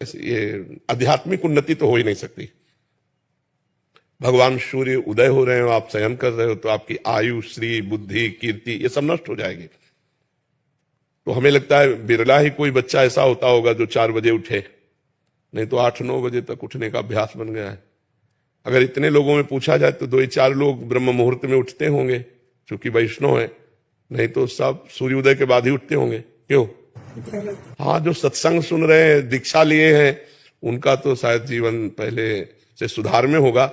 ये आध्यात्मिक उन्नति तो हो ही नहीं सकती। भगवान सूर्य उदय हो रहे हो, आप शयन कर रहे हो, तो आपकी आयु, श्री, बुद्धि, कीर्ति ये सब नष्ट हो जाएगी। तो हमें लगता है बिरला ही कोई बच्चा ऐसा होता होगा जो 4 बजे उठे, नहीं तो 8-9 बजे तक उठने का अभ्यास बन गया है। अगर इतने लोगों में पूछा जाए तो 2-4 लोग ब्रह्म मुहूर्त में उठते होंगे, क्योंकि वैष्णव है, नहीं तो सब सूर्योदय के बाद ही उठते होंगे। क्यों? हाँ, जो सत्संग सुन रहे हैं, दीक्षा लिए हैं, उनका तो शायद जीवन पहले से सुधार में होगा।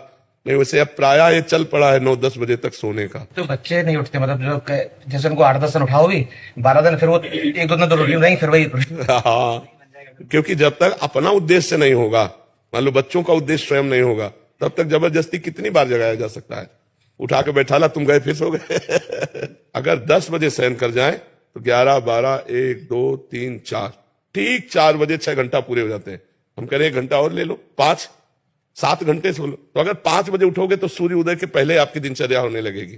नहीं, वैसे अब प्राय ये चल पड़ा है 9-10 बजे तक सोने का। तो बच्चे नहीं उठते, मतलब जो जैसे उनको 8-10 दिन उठाओ भी, 12 दिन फिर वो 1-2 दिन तो रूटीन रहेंगे, फिर वही। हाँ, क्योंकि जब तक अपना उद्देश्य नहीं होगा, मान लो बच्चों का उद्देश्य स्वयं नहीं होगा, तब तक जबरदस्ती कितनी बार जगाया जा सकता है? उठा के बैठा ला, तुम गए फिर सो गए। अगर 10 बजे शयन कर जाए तो 11, 12, 1, 2, 3, 4, ठीक 4 बजे 6 घंटा पूरे हो जाते हैं। हम कह रहे 1 घंटा और ले लो, 5-7 घंटे सो लो। तो अगर 5 बजे उठोगे तो सूर्य उदय के पहले आपकी दिनचर्या होने लगेगी,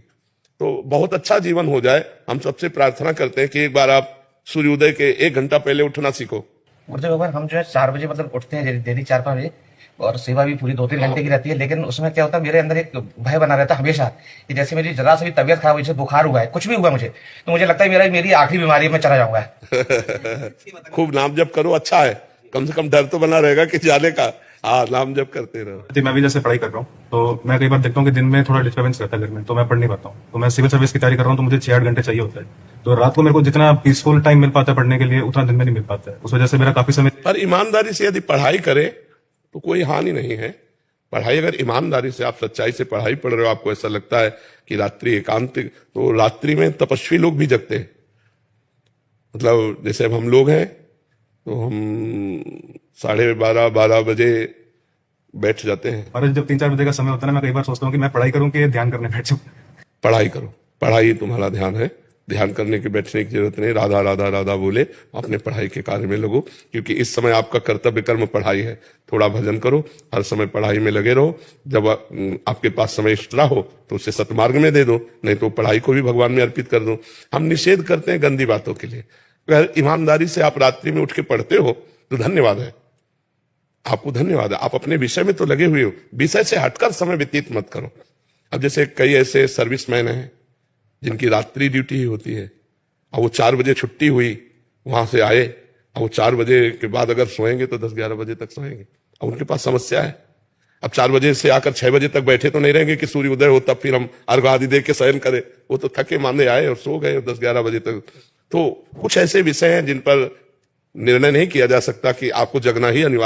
तो बहुत अच्छा जीवन हो जाए। हम सबसे प्रार्थना करते हैं कि एक बार आप सूर्योदय के 1 घंटा पहले उठना सीखो। उठते भगवान, हम जो है 4 बजे मतलब उठते हैं डेली 4-5 बजे, और सेवा भी पूरी 2-3 घंटे की रहती है। लेकिन उसमें क्या होता है, मेरे अंदर एक भय बना रहता है हमेशा कि जैसे मेरी जरा से भी तबियत खराब हुई, जैसे बुखार हुआ है, कुछ भी हुआ मुझे, तो मुझे लगता है मेरी आखिरी बीमारी में चला जाऊंगा। खूब नाम जप करो, अच्छा है, कम से कम डर तो बना रहेगा कि जाने का। हाँ, नाम जप करते रहो। मैं भी जैसे पढ़ाई कर रहा हूँ, तो मैं कई बार देखता हूँ कि दिन में थोड़ा डिस्टर्बेंस रहता है घर में, तो मैं पढ़ नहीं पाता हूँ। तो मैं सिविल सर्विस की तैयारी कर रहा हूँ, तो मुझे 6-8 घंटे चाहिए होता है। तो रात को मेरे को जितना पीसफुल टाइम मिल पाता है पढ़ने के लिए, उतना दिन में नहीं मिल पाता है। उस वजह से मेरा काफी समय। पर ईमानदारी से यदि पढ़ाई करे तो कोई हानि नहीं है। पढ़ाई अगर ईमानदारी से, आप सच्चाई से पढ़ाई पढ़ रहे हो, आपको ऐसा लगता है कि रात्रि एकांतिक, तो रात्रि में तपस्वी लोग भी जगते हैं। मतलब जैसे अब हम लोग हैं, तो हम 12:30-12 बजे बैठ जाते हैं। और जब 3-4 बजे का समय होता है ना, मैं कई बार सोचता हूँ कि मैं पढ़ाई करूँ कि ध्यान करने बैठ जाऊँ। पढ़ाई करो, पढ़ाई तुम्हारा ध्यान है, ध्यान करने की बैठने की जरूरत नहीं। राधा राधा राधा बोले अपने पढ़ाई के कार्य में लगो, क्योंकि इस समय आपका कर्तव्य कर्म पढ़ाई है। थोड़ा भजन करो, हर समय पढ़ाई में लगे रहो। जब आपके पास समय एक्स्ट्रा हो तो उसे सतमार्ग में दे दो, नहीं तो पढ़ाई को भी भगवान में अर्पित कर दो। हम निषेध करते हैं गंदी बातों के लिए। अगर ईमानदारी से आप रात्रि में उठ के पढ़ते हो तो धन्यवाद है, आपको धन्यवाद है। आप अपने विषय में तो लगे हुए हो, विषय से हटकर समय व्यतीत मत करो। अब जैसे कई ऐसे सर्विसमैन हैं जिनकी रात्रि ड्यूटी ही होती है, और वो 4 बजे छुट्टी हुई, वहां से आए, और वो 4 बजे के बाद अगर सोएंगे तो 10-11 बजे तक सोएंगे। और उनके पास समस्या है, अब 4 बजे से आकर 6 बजे तक बैठे तो नहीं रहेंगे कि सूर्य उदय हो तब फिर हम अर्घ आदि दे के शयन करें। वो तो थके मांदे आए और सो गए 10-11 बजे तक। तो कुछ ऐसे विषय हैं जिन पर निर्णय नहीं किया जा सकता कि आपको जगना ही अनिवार्य